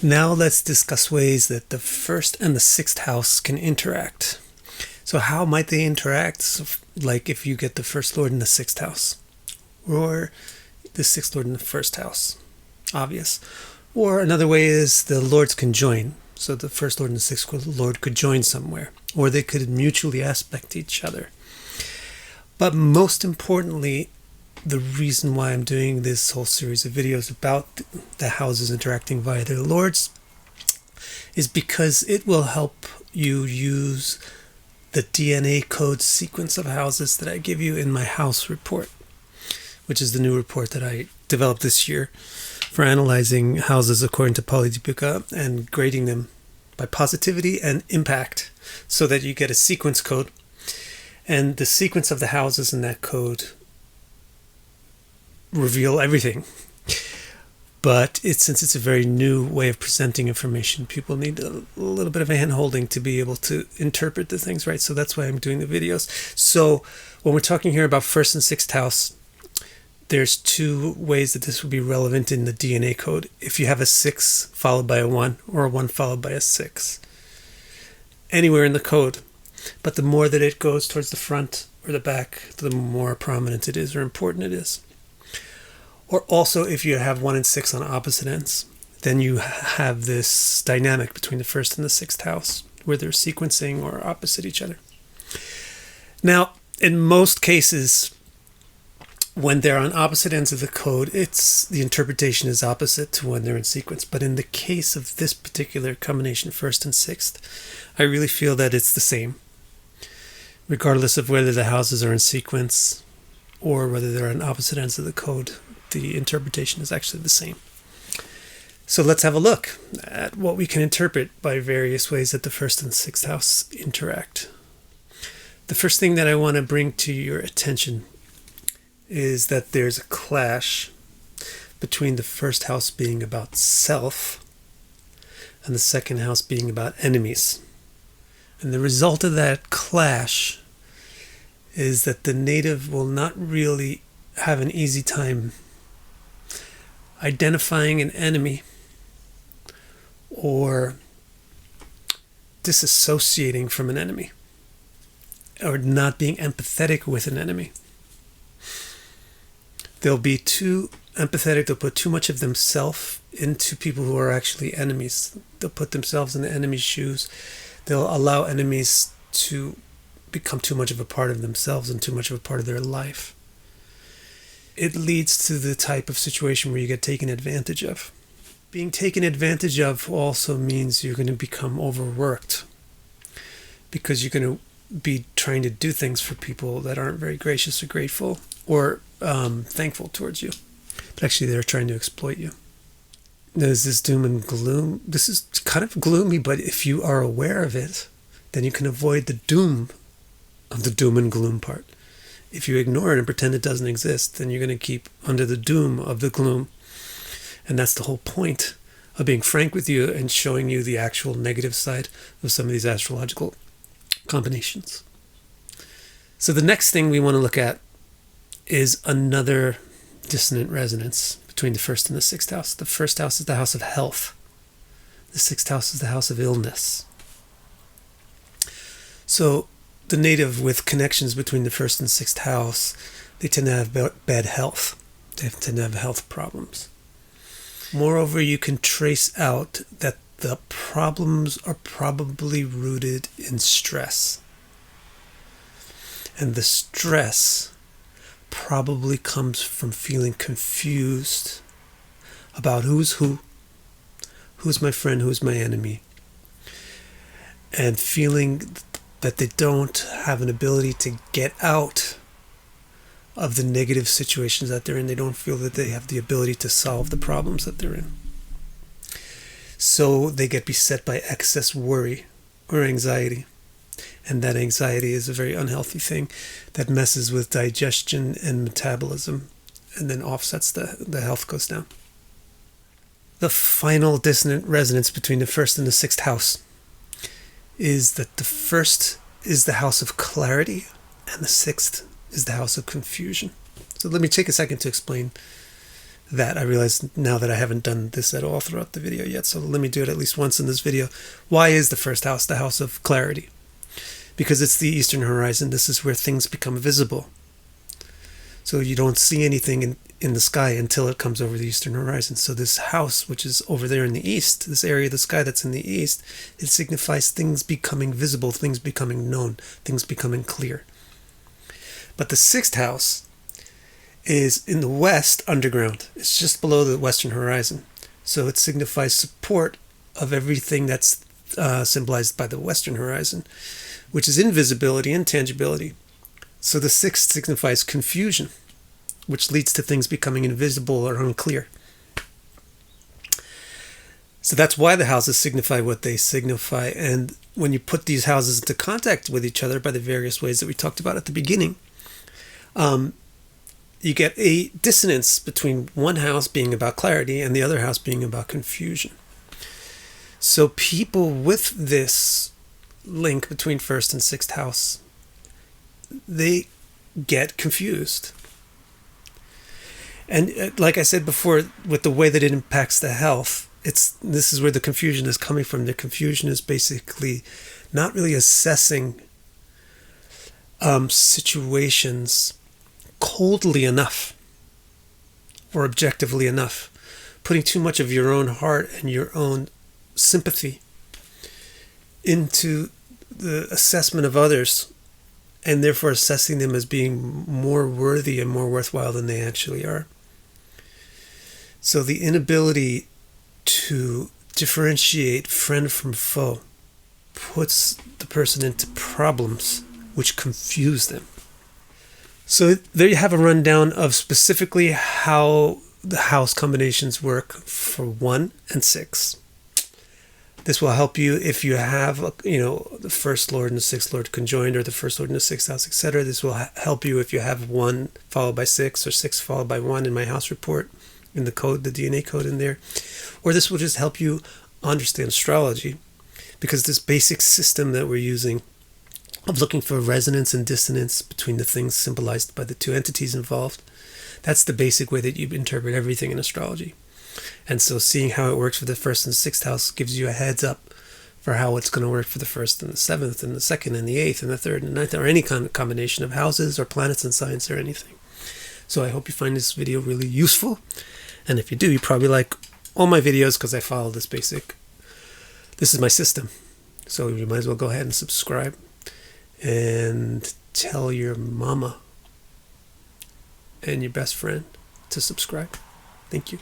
Now let's discuss ways that the first and the sixth house can interact. So how might they interact? So, like if you get the first lord in the sixth house, or the sixth lord in the first house. Obvious. Or another way is the lords can join. So the first lord and the sixth lord could join somewhere, or they could mutually aspect each other. But most importantly, the reason why I'm doing this whole series of videos about the houses interacting via their lords is because it will help you use the DNA code sequence of houses that I give you in my house report, which is the new report that I developed this year for analyzing houses according to Polydipika and grading them by positivity and impact so that you get a sequence code. And the sequence of the houses in that code reveal everything. But since it's a very new way of presenting information, people need a little bit of a hand-holding to be able to interpret the things right. So that's why I'm doing the videos. So when we're talking here about first and sixth house, there's two ways that this would be relevant in the DNA code. If you have a 6 followed by a 1, or a 1 followed by a 6. Anywhere in the code. But the more that it goes towards the front or the back, the more prominent it is or important it is. Or also if you have 1 and 6 on opposite ends, then you have this dynamic between the first and the sixth house where they're sequencing or opposite each other. Now, in most cases, when they're on opposite ends of the code, the interpretation is opposite to when they're in sequence. But in the case of this particular combination, first and sixth, I really feel that it's the same, regardless of whether the houses are in sequence or whether they're on opposite ends of the code. The interpretation is actually the same. So let's have a look at what we can interpret by various ways that the first and sixth house interact. The first thing that I want to bring to your attention is that there's a clash between the first house being about self and the second house being about enemies. And the result of that clash is that the native will not really have an easy time identifying an enemy or disassociating from an enemy or not being empathetic with an enemy. They'll be too empathetic. They'll put too much of themselves into people who are actually enemies. They'll put themselves in the enemy's shoes. They'll allow enemies to become too much of a part of themselves and too much of a part of their life. It leads to the type of situation where you get taken advantage of. Being taken advantage of also means you're going to become overworked because you're going to be trying to do things for people that aren't very gracious or grateful or thankful towards you. But actually they're trying to exploit you. There's this doom and gloom. This is kind of gloomy, but if you are aware of it, then you can avoid the doom of the doom and gloom part. If you ignore it and pretend it doesn't exist, then you're going to keep under the doom of the gloom. And that's the whole point of being frank with you and showing you the actual negative side of some of these astrological combinations. So the next thing we want to look at is another dissonant resonance between the first and the sixth house. The first house is the house of health. The sixth house is the house of illness. So the native with connections between the first and sixth house, they tend to have bad health. They tend to have health problems. Moreover, you can trace out that the problems are probably rooted in stress. And the stress probably comes from feeling confused about who's my friend, who's my enemy, and feeling that they don't have an ability to get out of the negative situations that they're in. They don't feel that they have the ability to solve the problems that they're in. So they get beset by excess worry or anxiety. And that anxiety is a very unhealthy thing that messes with digestion and metabolism and then offsets the health goes down. The final dissonant resonance between the first and the sixth house is that the first is the house of clarity and the sixth is the house of confusion. So let me take a second to explain that. I realize now that I haven't done this at all throughout the video yet, so let me do it at least once in this video. Why is the first house the house of clarity? Because it's the eastern horizon. This is where things become visible. So you don't see anything in the sky until it comes over the eastern horizon. So this house, which is over there in the east, this area of the sky that's in the east, it signifies things becoming visible, things becoming known, things becoming clear. But the sixth house is in the west, underground. It's just below the western horizon. So it signifies support of everything that's symbolized by the western horizon, which is invisibility and tangibility. So the sixth signifies confusion, which leads to things becoming invisible or unclear. So that's why the houses signify what they signify. And when you put these houses into contact with each other by the various ways that we talked about at the beginning, you get a dissonance between one house being about clarity and the other house being about confusion. So people with this link between first and sixth house, they get confused. And like I said before, with the way that it impacts the health, this is where the confusion is coming from. The confusion is basically not really assessing situations coldly enough or objectively enough, putting too much of your own heart and your own sympathy into the assessment of others, and therefore assessing them as being more worthy and more worthwhile than they actually are. So the inability to differentiate friend from foe puts the person into problems which confuse them. So there you have a rundown of specifically how the house combinations work for 1 and 6. This will help you if you have, the first lord and the sixth lord conjoined, or the first lord and the sixth house, etc. This will help you if you have 1 followed by 6 or 6 followed by 1 in my house report, in the code, the DNA code in there. Or this will just help you understand astrology, because this basic system that we're using of looking for resonance and dissonance between the things symbolized by the two entities involved, that's the basic way that you interpret everything in astrology. And so seeing how it works for the first and sixth house gives you a heads up for how it's going to work for the first and the seventh and the second and the eighth and the third and the ninth, or any kind of combination of houses or planets and signs or anything. So I hope you find this video really useful. And if you do, you probably like all my videos, because I follow this is my system. So you might as well go ahead and subscribe and tell your mama and your best friend to subscribe. Thank you.